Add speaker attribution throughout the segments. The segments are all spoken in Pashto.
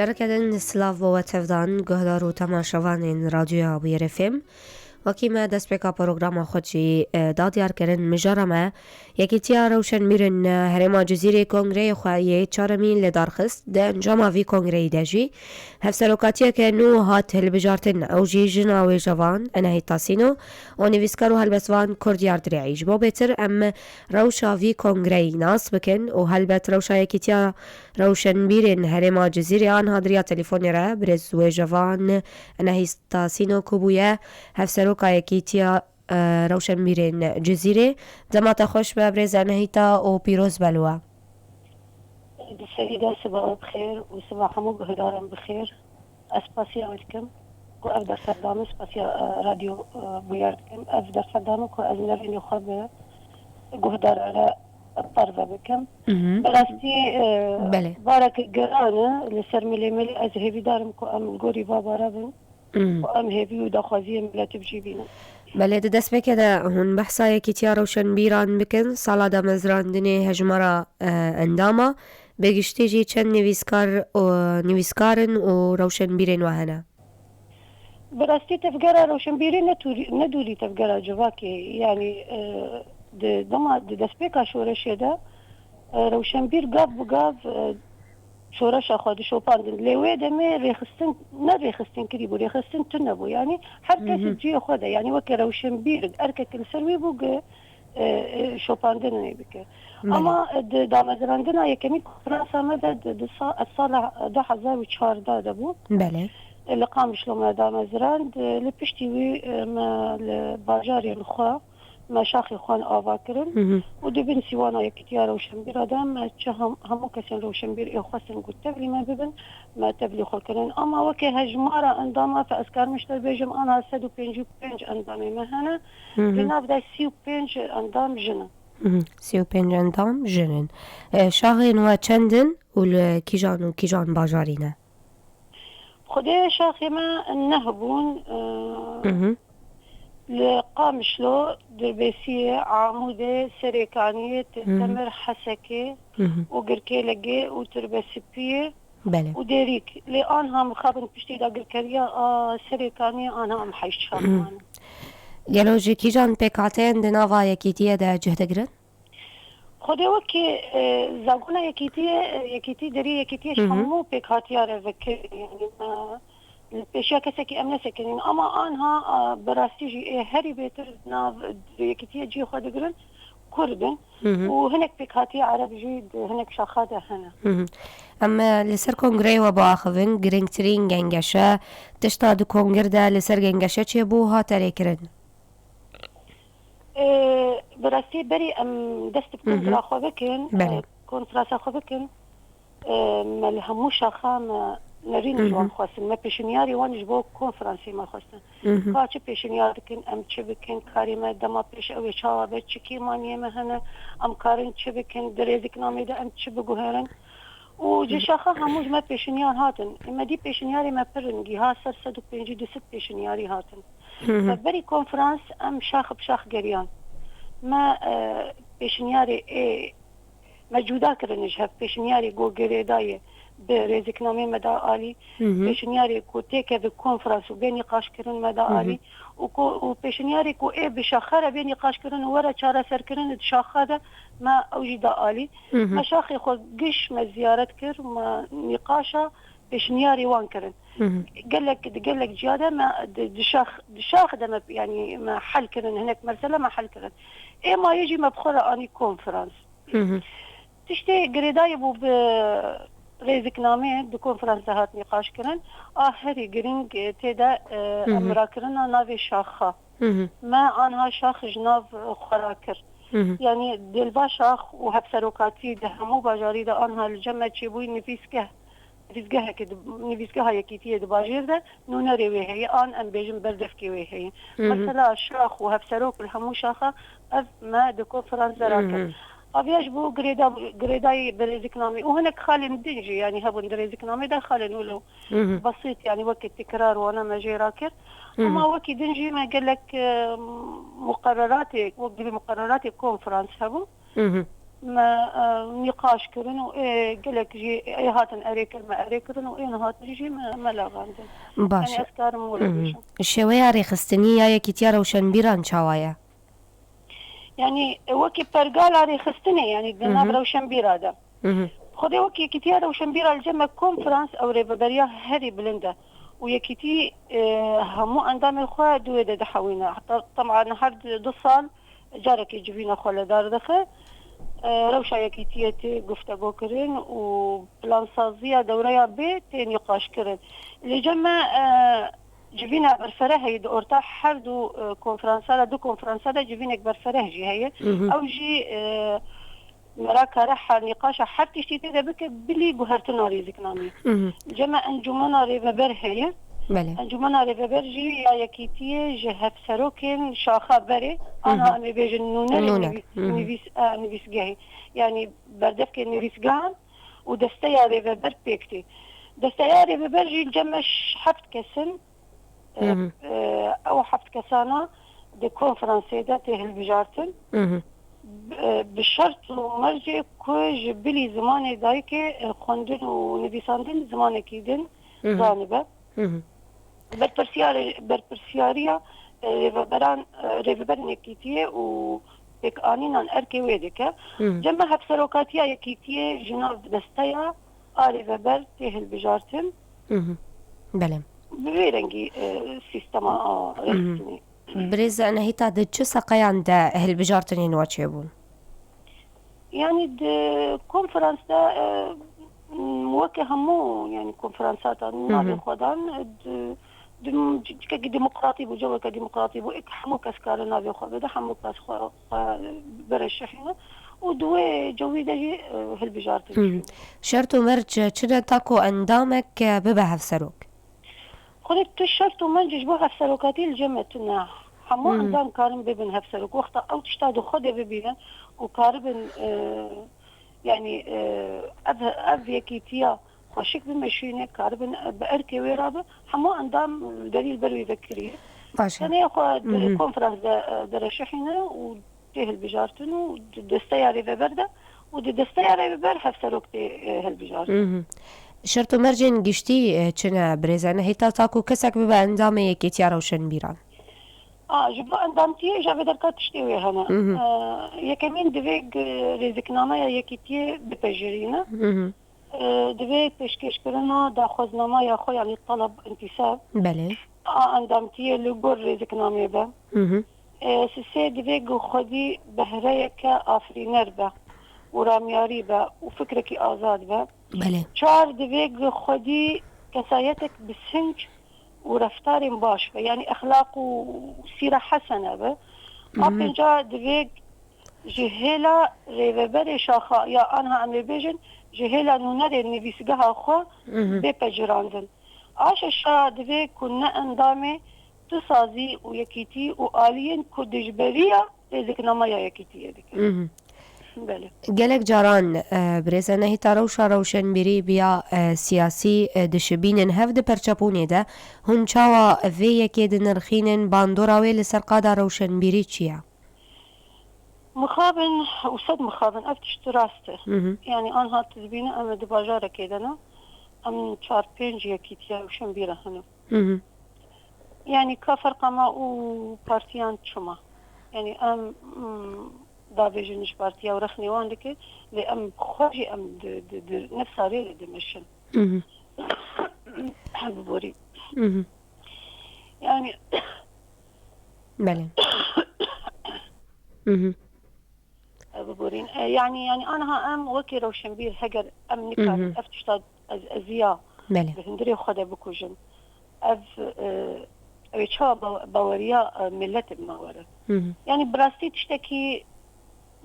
Speaker 1: جركدن سلاف و تفدان گهدار و تماشاوان رادیو بیرفم وکی ما دست بکا پروگرام خودشی دادیار کردن مجرمه یکی تیا روشن میرن هرما جزیره کنگره خواهیه چارمین لدارخست ده انجام وی کنگره دجی هفسروکاتیه که نو هات هل بجارتن او جی جناوی جوان انهی تاسینو و نویسکارو هلبسوان کردیار دریعیش بو بتر ام روشا وی کنگره ناس بکن و هلبت روشا یکی تیا روشن میرن هرما جزیره آنها دریا تلفونی را برز و جوان انهی تاسینو کبویه هفسروکا یکی تیا روشن میرن جزیره دمات خوش ببرز انهیتا و پیروز بلوه
Speaker 2: السيدة صباح بخير وصباحكم بهدارم بخير اسباسي عليكم وأفدر صدام اسباسي راديو بيارتكم أفدر صدامك وأزنريني خب جهدار على الطرفة بكم بلاستي
Speaker 1: بله
Speaker 2: بارك الجرانة لسر ملي أذهبي دارمكو أم الجوري بابا رابن وأم هبي ودخوازي ملا تبجيبينا
Speaker 1: بله دست بکده هون بحثا یکی تیا روشن بیران بکن سالا دا مزراندنی هجمارا انداما بگشتی جی چند نویسکارن و روشن بیرن وهنه
Speaker 2: براستی تفجر روشن بیرن ندوری تفجر جواکی يعني دما دسبيكا شورشي ده روشن بير قاف شورش أخذ شوبان لوي دمي ريخستن نريخستن كريبو ريخستن تنبو يعني حتى تجي أخذه يعني وكي روشن بير أركك السلوي بوق شوبان دني بك أما دامزراندنا يكمل فرنسا مدى الصالح ده حزار وشهر ده دبو
Speaker 1: بله
Speaker 2: اللي قام شلون دامزراند لبشتي ما الباجاري الخوا ما شاخي خوان آواكرن ودبن سوانا يكتيا روشنبير آدم چه همو کسین روشنبير يخوصن قد تبلي ما ببن ما تبلي خلقرن اما وكي هجمارة انداما فاسكار مشتر بيجم انا 155 اندامي مهنة لنابدا 35 اندام جنة
Speaker 1: 35 اندام جنن شاغين و چندن و کیجان باجارینه
Speaker 2: خدي شاخي ما النهبون لقامشلو دربيسية عمودة سريكانية تمر حسكة وقركي لقي وتربسبية
Speaker 1: بله
Speaker 2: وديريك لأنها مخابن بشتي دا قركريا سريكانية أنا أم حيش شامانا
Speaker 1: گلو جی کیجان پیکاتین دناوا یکیتیه ده جهدگرن؟
Speaker 2: خودي وكي زاغونا يكيتي دري يكيتي شمو بيكاتيا رفكر يعني البيشيا كسكي أمنا سكنين أما أنها براستي جي هري بيتر ناف يكتيا جي خدقرن كردن وهناك بيكاتي عرب جيد هناك شاخاده هنا
Speaker 1: اما لسر کنگره و با آخوین گرنگترین گنگشه تشتا دو کنگر ده لسر گنگشه چه بو ها تره کرن؟
Speaker 2: براستي بري أم دست بكونترا أخو بكن كونترا أخو بكن ملهمو شاخام نرين جوان خواستن ما پیشنیاری وانش بو کنفرانسی ما خواستن که چه پیشنیار بکن ام چه بکن کاری ما دما پیش اوی چاوا به چکی مانیه مهنه ام کارن چه بکن دریزک نامی ده ام چه بگوهرن و جشاخه هموش ما پیشنیار هاتن اما دی پیشنیاری ما پرنگی ها سر 150 200 پیشنیاری هاتن فبری کنفرانس ام شاخ بشاخ گریان ما پیشنیاری ما جودا کرنش هف پیشنیاری گو گریدایه برزقنامه مدى عالي بيشنياري كو تيكا بالكونفرنس وبين نقاش كرن مدى عالي وبيشنياري كو ايه بشاخره بين نقاش كرن ورا چارة سر كرن شاخره ما اوجد عالي ما شاخي خو قش ما زيارت كر ما نقاشة بيشنياري وان كرن قال لك جيادة ما دشاخ ده ما يعني ما حل كرن هناك مرسلة ما حل كرن ايه ما يجي مبخرة اني كونفرنس تشتي قريداي بو ريزقنامه بكونفرنس هات نقاش كرن هري جرينج تيدا امرا كرنا نافي شاخه ما انها شاخ جناف خراكر يعني دلبا شاخ وهبسروكاتي ده همو باجاري ده انها الجمع تشيبوي نفيسكه نفيسكه يكيتيه دباجير ده نونري وهي ام بيجم بردفكي وهي مثلا شاخ وهبسروك الهمو شاخه اف ما دكونفرنس راكر أبيش بو قريداي بريزقنامي وهناك خالي ندنجي يعني هبون بريزقنامي ده خالي نقوله بسيط يعني وقت تكرار وانا ما جي راكر وما وقت دنجي ما قال لك مقرراتي وقت مقرراتي كونفرنس هبو ما نقاش كرن وقالك جي اي هاتن اريكل ما اريكرن وين هاتن جي ما لا غاندن
Speaker 1: باش
Speaker 2: يعني اسكار مولا بيشن
Speaker 1: الشوية ريخستنية يكي تيارا وشنبيران شوايا
Speaker 2: يعني وكي برقال على خستني يعني دنا روشن بيرادا خدي وكي كتير روشن بيرا الجمع كونفرنس او ريبريا هذه بلندا ويكتي همو اندام الخوا دويدا دحوينا حتى طبعا هاد دصال جارك يجيبينا خلا دار دخل روشا يكتي قفتا بوكرين وبلان سازية دوريا بيت نقاش كرن اللي جمع جبينا برفره هي دورتا حردو كونفرنسالا دو كونفرنسالا جبينك برفره جي هي او جي مراكا رح نقاشا حتى شتي بك بلي بهرتنا ريزك نامي جمع انجمنا ريبابر هي انجمنا ريبابر جي يا يكيتي جهب سروكين شاخا بري انا امي بيجن نونر نبيس جاي يعني بردفك نبيس جان ودستيا ريبابر بيكتي دستيا ريبابر جي جمش حفت كسن او حفت كسانا دي كونفرنسي دا تهل بجارتن بالشرط ومرجع كوج بلي زمان دايك خوندن ونبيساندن زمان كيدن جانبه برپرسیاریا ريبران يكيتيه و بك آنينا أركي ويدك جمع هبسروكاتيا يكيتيه جناب دستيا ريبر تهل بجارتن
Speaker 1: بله
Speaker 2: بويرنجي سيستما رسمي
Speaker 1: بريز أنا هيتا دي چه ساقاي عند أهل بجارتنين واچه بون؟
Speaker 2: يعني دي كونفرنس دا موكي همو يعني كونفرنسات نابي خودان ديمقراطي بو جوك ديمقراطي بو حمو كاسكار نابي خود دا حمو كاس برشحنا ودوي جوي دجي هل بجارتن
Speaker 1: شرط مرج چرا تاكو اندامك ببهف سروك
Speaker 2: خودت تشرط ومنجش بو هفسروكاتي الجمعتنا حمو اندام كارم ببن هفسروك وقتا او تشتادو خود ببينن وكاربن يعني اب يكيتيا خوشك بمشينه كاربن باركي ويرابه حمو اندام دليل بروي ذكريه كان ياخذ كونفرنس درشحنا وتهل بجارتن ودستياري ببرده ودستياري ببر هفسروكتي هل بجارتن
Speaker 1: شرط مرجن گشتی چنه برزنه هیتا تاکو کسک ببا اندامه یکی تیارا وشن بیران
Speaker 2: جبا اندامتي جابي دركات تشتوي هنا يكمين دويق رزقنامه يا يكيتي بتجرينا دويق بشكش كرنا دا خوزنامه يا خو يعني طلب انتساب
Speaker 1: بله
Speaker 2: اندامتي لغور رزقنامه با سيسي دويق خودي بهريك افرينر با ورامياري با وفكرك آزاد با
Speaker 1: بله
Speaker 2: چار دويق خودي كسايتك بسنج ورفتار باش يعني اخلاق وسيره حسنه به ابنجا دويق جهلا ريبر شاخا يا انها امر بيجن جهلا نونر نبيسغها خو بپجراندن اشا دويق كنا اندامه تسازي ويكيتي والين كدجبريه ذكرنا يا يكيتي ديك بله
Speaker 1: گلک جاران برزنه هیتا روشا روشن بیری بیا سیاسی دشبینن هف ده پرچپونه ده هون چاوا وی یکی ده نرخینن باندوراوی لسر قادا روشن بیری چیه؟
Speaker 2: مخابن وصد مخابن افتش تراسته يعني انها تزبينه اما دباجاره كيدنا ام 4-5 يكيتيا روشن بيره هنا يعني كفرق ما و بارتيان شما يعني ام دابيجنش بارتيا ورخني وان لك لأم خوجي أم نفس ريلي دمشن حبوري يعني
Speaker 1: بله
Speaker 2: بورين يعني أنا أم وكي روشنبير هجر أم نكال أفتشتاد أزياء
Speaker 1: بله
Speaker 2: بهندري خدا بكوجن أبي باوريا ملت بماورة يعني براستي تشتكي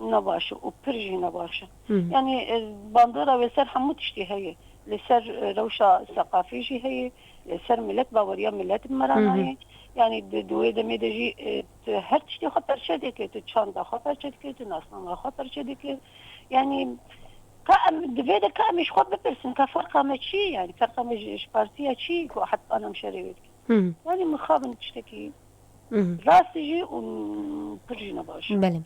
Speaker 2: نباشه وبرجي نباشه يعني البندرة وسر حمو تشتي هي لسر روشة ثقافي هي لسر ملت باوريا ملت بمرانا هي يعني دوي دمي دجي هر تشتي خطر شدك تشاندا خطر شدك ناسنا خطر شدك يعني كأم دفيدا كأمش خد ببرسن كفرقة ما شي يعني فرقة مش بارتيا شي واحد أنا مشاريوك يعني مخابن تشتكي راسجي وبرجي نباشه
Speaker 1: بله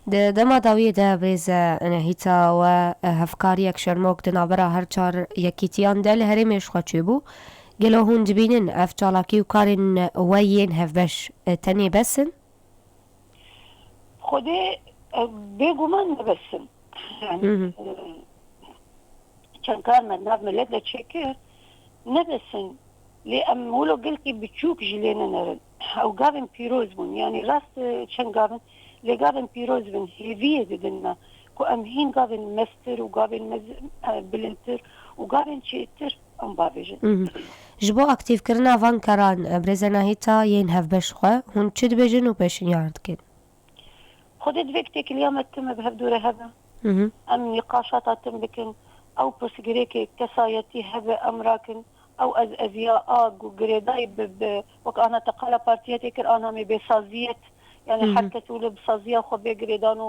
Speaker 1: دما داویه ده بریز نهیتا و هفکاری اکشن موک دنابرا هر چار یکیتیان دل هرمیش خواچه بو گلو هون دبینن اف چالاکی و کارن وین هفبش تنی بسن؟
Speaker 2: خوده بگو من نبسن يعني كان كارمن ناف ملت لتشكر نبسن لأم ولو قلتي بتشوك جلينا نرن أو قابن بيروز بون يعني راس كان قابن لقابن بيروز بن هيفية ددنا كو أمهين قابن مستر وقابن بلنتر وقابن شيتر أم بابجن
Speaker 1: جبو اکتیف کرنا وان کران برزنا هیتا ین هف بشخوا هون چد بجن و بشن یارد کن
Speaker 2: خدت فيكتك اليوم تتم بهالدورة هذا أم نقاشات تتم بكن أو بروسيجريكي كسايتي هذا أمراكن أو أزياء وقريداي وكأنا تقال بارتياتي كر مي بسازية يعني حركة ولب سازية خو بقريدان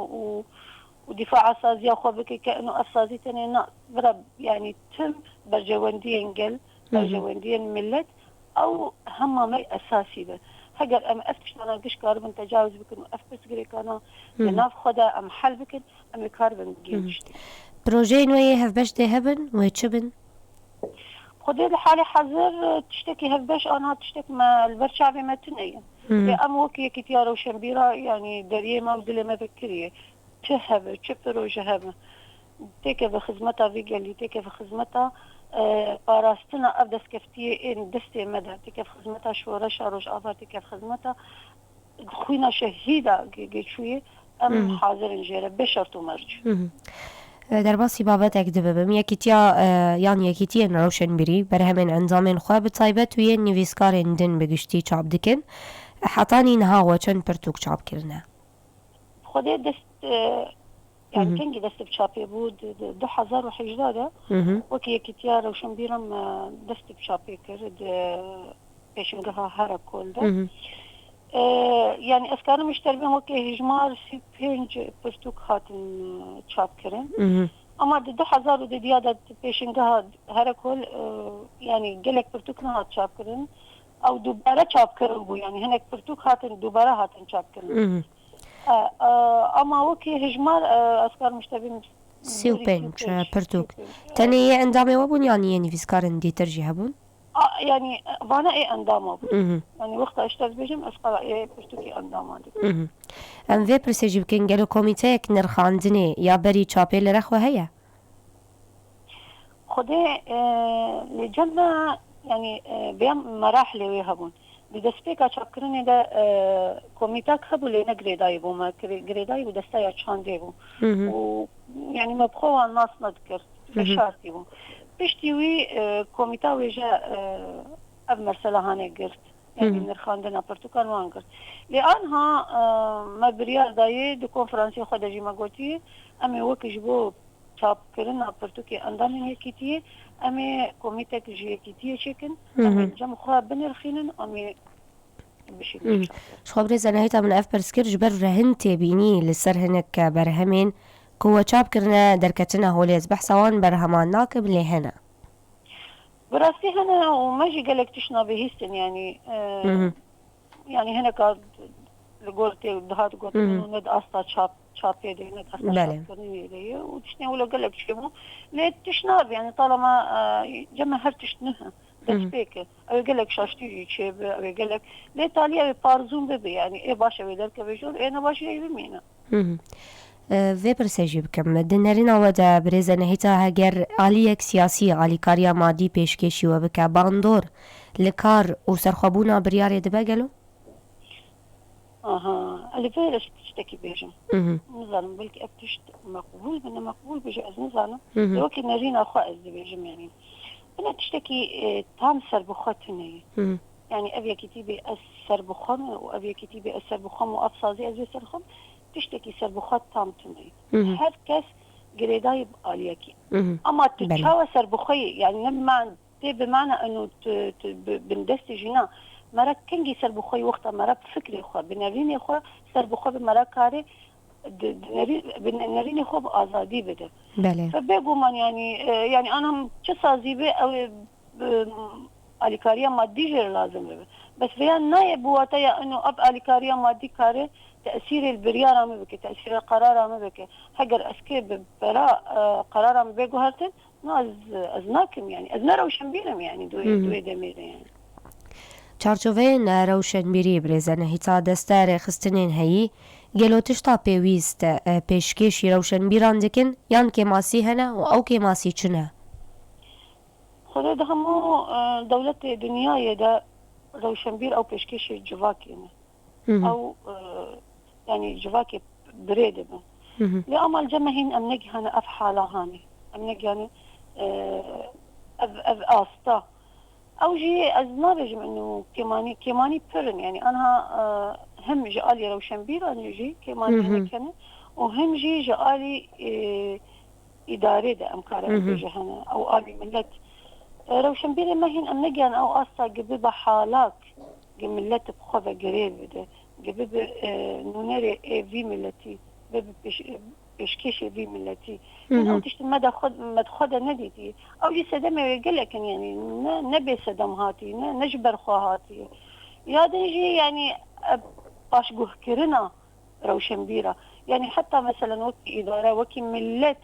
Speaker 2: ودفاع سازية خو بكي كأنه أسازي تاني برب يعني تم برجواندين قل برجواندين ملت أو هم مي أساسي به هجر أم أفتش أنا قش كاربن تجاوز بكن وأفتش قريك أنا لناف خدا أم حل بكن أم كاربن جيمش
Speaker 1: بروجي نوي هف باش دي هبن ويتشبن
Speaker 2: خدي لحالي حذر تشتكي هف باش أنا تشتكي ما البرشعبي ما تنين أم وكي كتيارة وشنبيرة يعني دريه ما بدلي ما بكريه تهب تشبروجه هبه تيكي بخدمتها فيجالي تيكي بخدمتها باراستنا أبدس كفتية إن دستي مدى تيكي بخدمتها شورش أروج آفار تيكي بخدمتها خوينا شهيدة شوية أم حاضر نجيرة بشرط ومرج
Speaker 1: در باسی بابت اک دببم یکیتیا یعنی یکیتی نروشن بری بر همین انزامین خواه بطایبت وی نویسکار دن بگشتی چاب دکن حتانی نها و چند پرتوک چاب کرنه
Speaker 2: خودی دست يعني تنجي دست بشابي بود 2011 وكي يكتيا روشن بيرم دست بشابي كرد بيشنجها هرا كل ده يعني أفكار مشتربين وكي هجمار في بينج برتوك خاتن شاب كرن أما 2000 ديادة بيشنجها هرا كل يعني جلك برتوك نهات شاب كرن أو دوباره شاب كرن بو يعني هناك برتوك خاتن دوباره هاتن شاب كرن أما وكي هجمار أفكار مشتربين
Speaker 1: سيو بينج برتوك تاني اندامي وابون يعني نفيسكارن دي ترجي هبون
Speaker 2: يعني وانا ايه اندامه يعني وقت اشتغل بيجم اسقى ايه برتوكي اندامه
Speaker 1: ام في برسيجي بكين قالوا كوميتيك نرخاندني يا بري تشابي لرخوة هيا
Speaker 2: خدي لجنة يعني بيام مراحل ويهبون بدسبيكا شكرني ده كوميتاك خبوا لنا جريداي بو ما جريداي ودستايا تشاندي بو ويعني ما بخوا الناس نذكر فشارتي بو بشتيوي كوميتا ويجا اب مرسله هاني قرت يعني نرخاندنا برتقال وان قرت لانها ما بريال داي دو كونفرنسي خدجي ما قلتي امي وكجبو تشاب كرنا برتوكي اندامي هيكيتي امي كوميتا كجي هيكيتي شكن امي جم خو بنرخينن امي بشي
Speaker 1: خبري زنهيتا من اف برسكر جبر رهنتي بيني لسر هنك برهمين كوا شاب كرنا دركتنا هوليز بحثوان برهمان ناكب اللي هنا
Speaker 2: براسي هنا وماجي قالك تشنا بهيستن يعني يعني هنا قاد لقولتي دهات قلت ند أستا شاب يدي ند أستا شاب كرني لي وتشنا ولا قالك شيء ليه تشنا يعني طالما جمع هر تشنها تسبيك أو قالك شاشتي شيء أو قالك ليه تالي بارزون ببي يعني إيه باشا بيدرك بيجول إيه نباشا يبينا
Speaker 1: في برسيجي بكم دنرينا ودا بريزا نهيتا هجر آليك سياسي آلي كاريا مادي پیشکشی و بکا باندور لكار و سرخابونا برياري دباقلو؟
Speaker 2: اللي فيرش تشتكي بيجم نظام بلك أبتشت مقبول بنا مقبول بجاز نظام لوكي نرينا خائز بيجم يعني بنا تشتكي تام سربخاتني يعني أبي كتيبي السربخام وأبي كتيبي السربخام وأبصازي أزي سرخم تشتكي سربخات تامتني هر كس جريداي بآليكي أما تتشاوى سربخي يعني لما بمعنى أنه بندستي جنا مرا كنجي سربخي وقتا مرا بفكري خوا بنريني خوا سربخي بمرا كاري بنريني خوا بآزادي بده
Speaker 1: بله
Speaker 2: فبيقو من يعني أنا شو سازيبه أو اليكاريه مادي جر لازم به بس فيان نايب بواتايا انه اب اليكاريه مادي كاره تاثير البرياره ما بك تاثير القرار ما بك حجر اسكيب براء قرار ما بيجو هرتن ناز ازناكم يعني ازنا روشنبيرم يعني دوی دميره يعني
Speaker 1: چارچوبین روشنبیری برزنه هیتا دستار خستنین هی گلو تشتا پیویست پیشکشی روشنبیران دکن یان که ماسی هنه و او که ماسی چنه
Speaker 2: خدا ده همو دولت دنیای ده روشنبیر او پیشکشی جواکینه او يعني جواكي بريدة لأمال جمهين أمنج هنا أف حالة هاني أمنج يعني أف آستا أو جي أزنابج إنه كماني بيرن يعني أنا هم جالي روشنبير أنا جي كماني هنا كنا وهم جي جالي إدارة ده أمكار هنا أو آلي ملت روشنبير ما هين أمنج يعني أو آستا جبب حالات جملت بخوة قريب ده جبب نونري في ملتي بب بشكيش في ملتي أو تشت ما تخد نديتي أو جي سدم يقلك يعني نبي سدم هاتي نجبر خوهاتي يا دنجي يعني باش جوه كرنا روشنبيرة يعني حتى مثلا وكي إدارة وكي ملت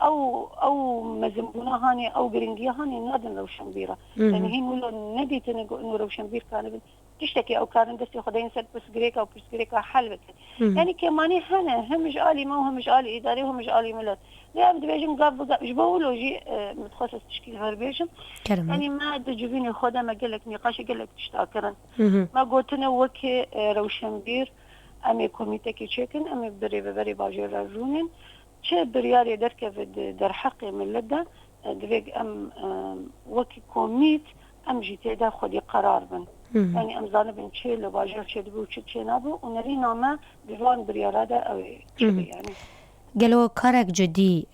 Speaker 2: أو مزنبونا هاني أو قرنجيا هاني نادن روشنبيرة يعني هين ولو ندي تنقو إنه روشنبير كان تشتكي أو كان دستي خدين سد بس جريكا أو بس جريكا حل يعني كماني هنا هم مش آلي ما هم مش آلي إداري هم مش آلي ملت لا بدي بيجم قاب جبولو جي متخصص تشكيل هربيجم يعني ما تجيبيني خدا ما قلك نقاش قلك تشتاكرن ما قلتنا وكي روشنبير أمي كوميتة كي تشكن أمي بري باجي رجونين چه بریاری در حق ملت ده دویگ ام وکی کومیت ام جیته ده خودی قرار بن يعني ام زانه بن چه لواجر چه دبو چه نبو و نری نامه دیوان بریاره ده او چه يعني
Speaker 1: گلو کارک جدی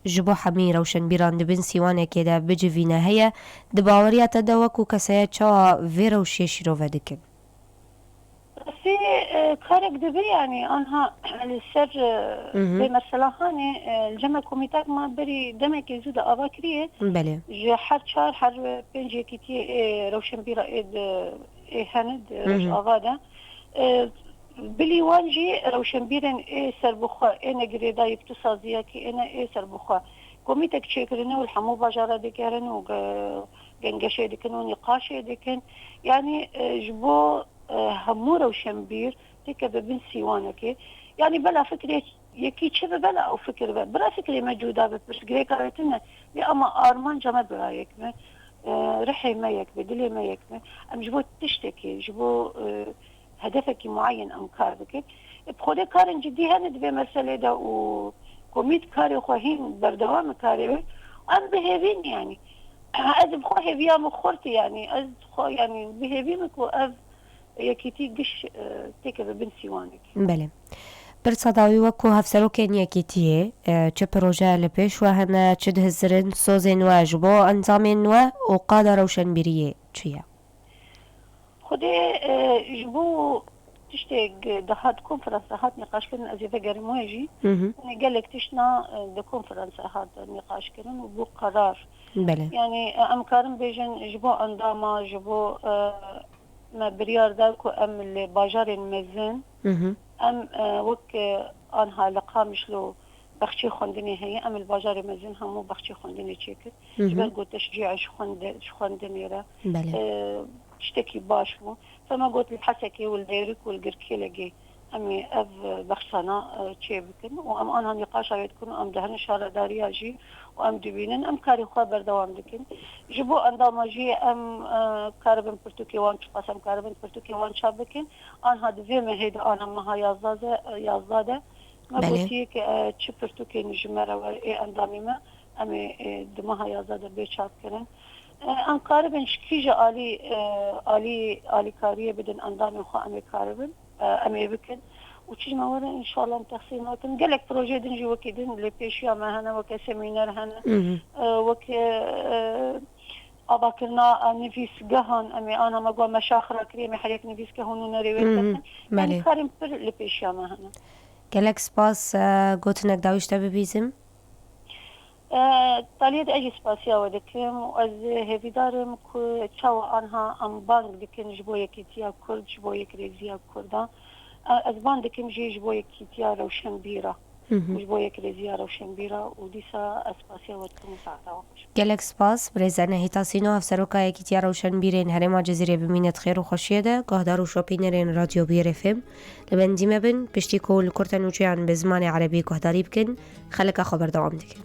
Speaker 1: جبو حمی روشنبیران دبن سیوانه که ده بجوینه هیا دباوریات ده وکو کسایه چا وی روشیشی رو ودکن
Speaker 2: في كارك دبي يعني أنها السر بمثلا هاني الجمع كوميتات ما بري دمك يزود أباكريه
Speaker 1: بله
Speaker 2: حر شهر حر بنجي كتير روشنبيرة هند رش أغادا بلي وانجي روشنبيرن سربخوا نجريدا يبتصازيا كي سربخوا كوميتك شكرنا والحمو باجارة دكارن وجنجشة دكن ونقاشة دكن يعني جبو همو روشنبير تيكا ببن سيوانك يعني بلا فكرة يكي تشبه بلا أو فكر بلا فكرة موجودة بس جريكا رتنا لأما أرمان جمع برايك رحي ما يكبه دلي ما يكبه أم جبو تشتكي جبو هدفك معين أم كاربك بخودي كارن جدي هند بمسألة دا وكوميت كاري خوهين بردوام كاري أم بهيفين يعني أز بخوه بيا مخورتي يعني أز خو يعني بهيفينك وأز یکیتی گش تیکه ببین سیوانک.
Speaker 1: بله. برصداوی وکو هفسروکن یکیتیه چه پروژه لپیش و هنه چه دهزرن سوزن و جبو انزامن و قادر روشنبیریه چیه؟
Speaker 2: خودی جبو تشتاق دهات کنفرانس هات نقاش کردن از یه گرمایجی نقلك تشنا ده کنفرانس هات نقاش کردن و بو قرار.
Speaker 1: بله.
Speaker 2: يعني امكارم بيجن جبو انداما جبو ما بريار ذاك ام اللي باجار المزن ام وك انها لقامش له بخشي خوندني هي ام الباجار المزن همو بخشي خوندني تشيك جبل قلت تشجيع خوندني را اشتكي باشمو فما قلت الحسكي والديرك والقركي لقي امي اف بخشانا تشيبكن وام انا نقاش تكون ام دهن شارع دارياجي وام دبينن ام كاري خبر دوام دكن جبو انداماجي ام كاربن برتوكي وان قسم كاربن برتوكي وان شابكن ان هاد في مهيد انا ما يازاده ما قلتي تش برتوكي نجمره و اندامي ما امي دمها يازاده بيشاب كرن ان كاربن شكيجه علي كاريه بدن اندامي خو امي كاربن امي بكن وشي ما ورا ان شاء الله متخصصين قال لك بروجي دنجي وكيدن لي بيشيا ما هنا وك سيمينار هنا وك اباكرنا نفيس جهان امي انا ما قول مشاخره كريمه حريك نفيس كهون نريوت يعني كارم بر لي بيشيا ما هنا
Speaker 1: قال لك سباس قلت انك داويش تبي بيزم
Speaker 2: طالية أجي سباسيا ودكم وأز هفيدارم كو تشاو عنها أم بانك دكم جبوية كيتيا كرد جبوية كريزيا كردا أز بان دكم جبوية كيتيا روشن بيرا جبوية كريزيا روشن بيرا وديسا أسباسيا ودكم مساعدة وقش
Speaker 1: گلک سپاس برزنه هیتاسینو افسروکای کیتیا روشن بیرین هرما جزیره بمینت خیر و خوشیه ده گهدار و شوپینرین رادیو بیر افم لبندیمه بن پشتی کول کرتن وچیان به زمان عربی گهداری بکن خلک خبر دوام دیگه